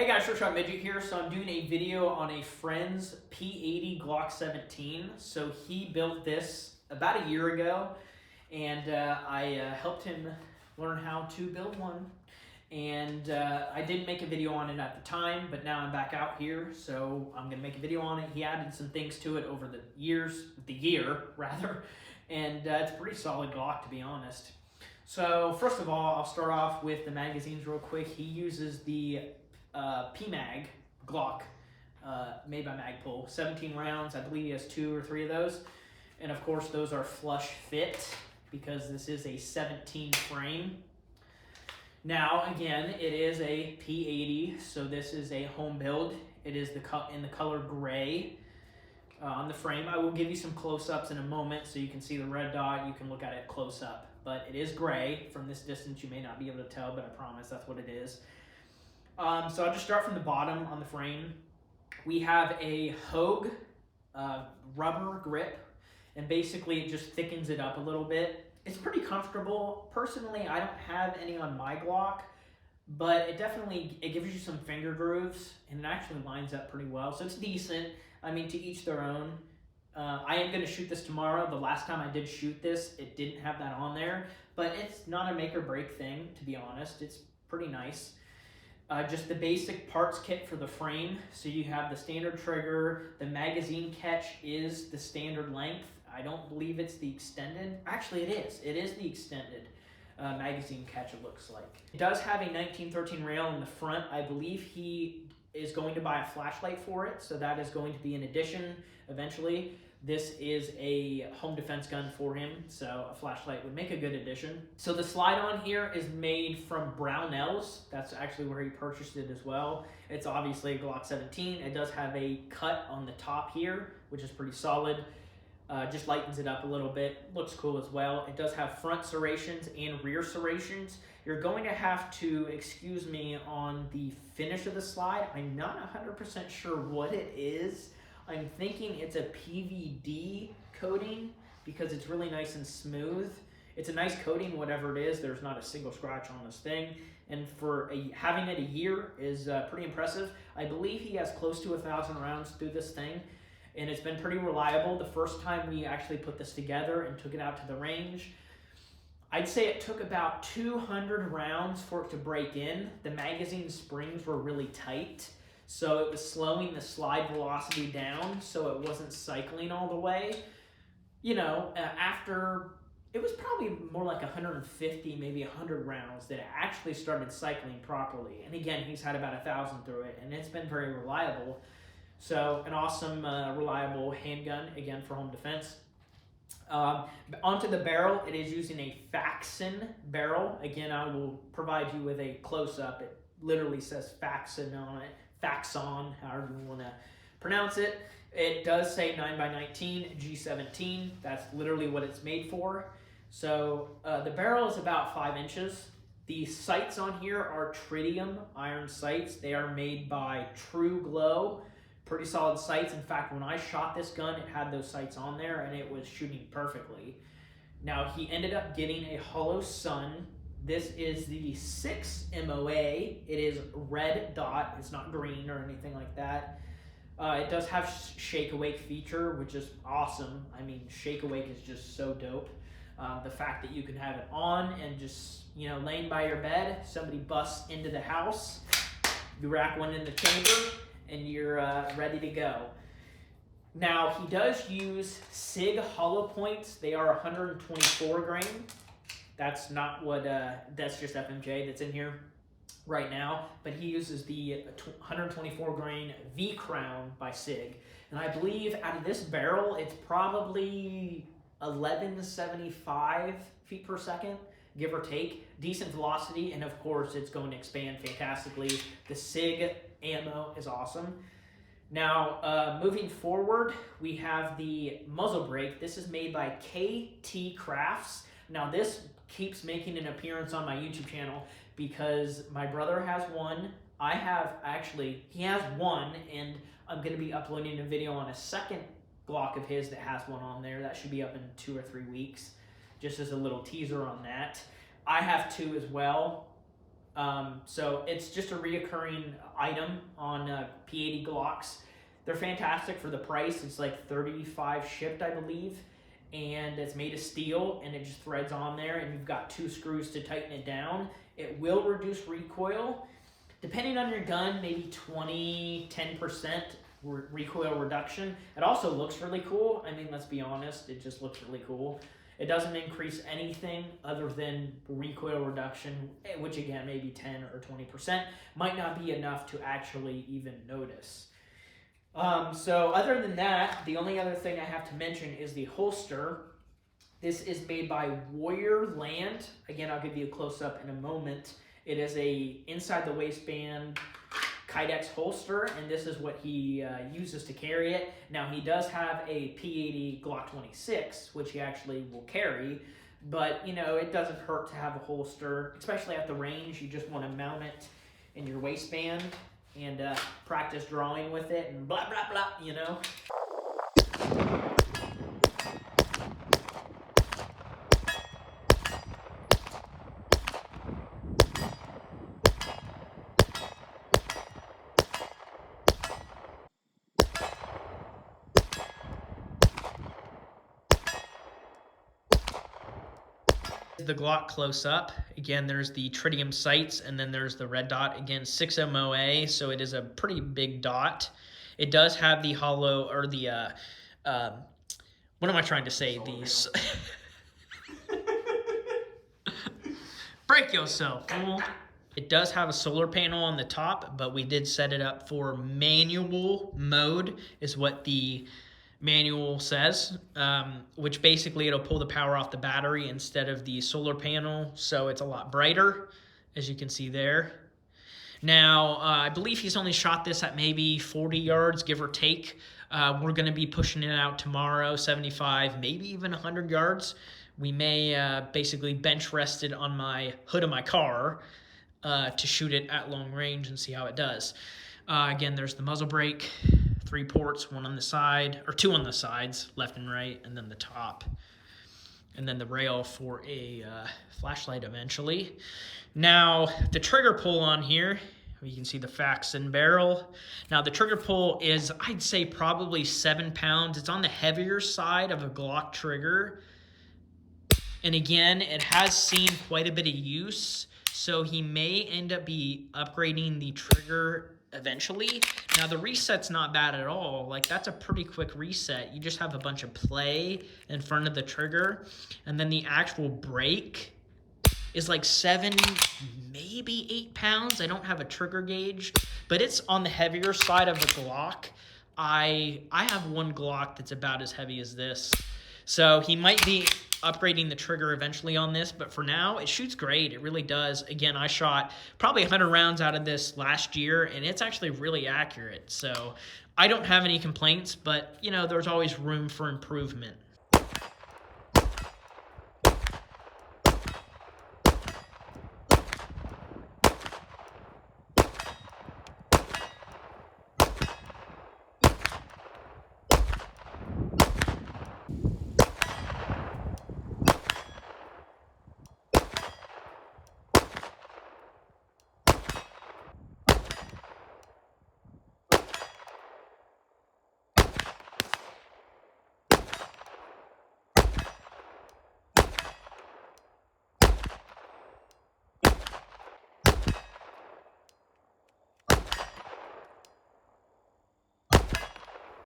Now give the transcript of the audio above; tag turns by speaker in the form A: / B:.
A: Hey guys, Short Shot Midget here. So I'm doing a video on a friend's P80 Glock 17. So he built this about a year ago, and I helped him learn how to build one. And I didn't make a video on it at the time, but now I'm back out here, so I'm gonna make a video on it. He added some things to it over the year, and it's a pretty solid Glock, to be honest. So first of all, I'll start off with the magazines real quick. He uses the PMag Glock made by Magpul, 17 rounds. I believe he has 2 or 3 of those, and of course those are flush fit because this is a 17 frame. Now again, it is a P80, so this is a home build. It is in the color gray on the frame. I will give you some close-ups in a moment so you can see the red dot. You can look at it close up, but it is gray. From this distance you may not be able to tell, but I promise that's what it is. So I'll just start from the bottom on the frame. We have a Hogue rubber grip, and basically it just thickens it up a little bit. It's pretty comfortable. Personally, I don't have any on my Glock, but it gives you some finger grooves, and it actually lines up pretty well, so it's decent. I mean, to each their own. I am going to shoot this tomorrow. The last time I did shoot this, it didn't have that on there, but it's not a make or break thing, to be honest. It's pretty nice. Just the basic parts kit for the frame. So you have the standard trigger. The magazine catch is the standard length. I don't believe it's the extended. Actually, it is. It is the extended magazine catch, it looks like. It does have a 1913 rail in the front. I believe he is going to buy a flashlight for it, so that is going to be an addition eventually. This is a home defense gun for him, so a flashlight would make a good addition. So the slide on here is made from Brownells. That's actually where he purchased it as well. It's obviously a Glock 17. It does have a cut on the top here, which is pretty solid. Just lightens it up a little bit. Looks cool as well. It does have front serrations and rear serrations. You're going to have to excuse me on the finish of the slide. I'm not 100% sure what it is. I'm thinking it's a PVD coating because it's really nice and smooth. It's a nice coating, whatever it is. There's not a single scratch on this thing. And for having it a year is pretty impressive. I believe he has close to 1,000 rounds through this thing, and it's been pretty reliable. The first time we actually put this together and took it out to the range, I'd say it took about 200 rounds for it to break in. The magazine springs were really tight, so it was slowing the slide velocity down, so it wasn't cycling all the way. You know, after, it was probably more like 150, maybe 100 rounds that it actually started cycling properly. And again, he's had about 1,000 through it, and it's been very reliable. So an awesome, reliable handgun, again, for home defense. Onto the barrel, it is using a Faxon barrel. Again, I will provide you with a close-up. It literally says Faxon on it. Faxon, however you want to pronounce it. It does say 9x19 G17. That's literally what it's made for. So the barrel is about 5 inches. The sights on here are tritium iron sights. They are made by True Glow. Pretty solid sights. In fact, when I shot this gun, it had those sights on there and it was shooting perfectly. Now, he ended up getting a hollow sun. This is the 6 MOA. It is red dot. It's not green or anything like that. It does have shake awake feature, which is awesome. I mean, shake awake is just so dope. The fact that you can have it on and just, you know, laying by your bed, somebody busts into the house, you rack one in the chamber, and you're ready to go. Now, he does use SIG hollow points. They are 124 grain. That's not what, that's just FMJ that's in here right now, but he uses the 124 grain V Crown by SIG. And I believe out of this barrel, it's probably 1175 feet per second, give or take. Decent velocity, and of course, it's going to expand fantastically. The SIG ammo is awesome. Now, moving forward, we have the muzzle brake. This is made by KT Crafts. Now, this keeps making an appearance on my YouTube channel because my brother has one. He has one, and I'm going to be uploading a video on a second Glock of his that has one on there. That should be up in 2 or 3 weeks, just as a little teaser on that. I have 2 as well. So it's just a reoccurring item on P80 Glocks. They're fantastic for the price. It's like $35 shipped, I believe, and it's made of steel, and it just threads on there, and you've got 2 screws to tighten it down. It will reduce recoil. Depending on your gun, maybe 10% recoil reduction. It also looks really cool. I mean, let's be honest, it just looks really cool. It doesn't increase anything other than recoil reduction, which again, maybe 10 or 20%. Might not be enough to actually even notice. So other than that, the only other thing I have to mention is the holster. This is made by Warrior Land. Again, I'll give you a close-up in a moment. It is a inside the waistband Kydex holster, and this is what he uses to carry it. Now, he does have a P80 Glock 26, which he actually will carry, but, you know, it doesn't hurt to have a holster, especially at the range. You just want to mount it in your waistband and practice drawing with it and blah, blah, blah, you know. The Glock close up. Again, there's the tritium sights, and then there's the red dot. Again, 6 MOA, so it is a pretty big dot. It does have the hollow, or the, what am I trying to say? These. Break yourself, fool. It does have a solar panel on the top, but we did set it up for manual mode, is what the manual says, which basically it'll pull the power off the battery instead of the solar panel, so it's a lot brighter, as you can see there. Now, I believe he's only shot this at maybe 40 yards, give or take. We're going to be pushing it out tomorrow, 75, maybe even 100 yards. We may basically bench rest it on my hood of my car to shoot it at long range and see how it does. Again, there's the muzzle brake. 3 ports, 1 on the side, or 2 on the sides, left and right, and then the top. And then the rail for a flashlight eventually. Now, the trigger pull on here, you can see the Faxon barrel. Now, the trigger pull is, I'd say, probably 7 pounds. It's on the heavier side of a Glock trigger. And again, it has seen quite a bit of use, so he may end up upgrading the trigger eventually. Now, the reset's not bad at all. Like, that's a pretty quick reset. You just have a bunch of play in front of the trigger, and then the actual brake is like 7, maybe 8 pounds. I don't have a trigger gauge, but it's on the heavier side of a Glock. I have one Glock that's about as heavy as this, so he might be upgrading the trigger eventually on this, but for now, it shoots great. It really does. Again, I shot probably 100 rounds out of this last year, and it's actually really accurate. So I don't have any complaints, but, you know, there's always room for improvement.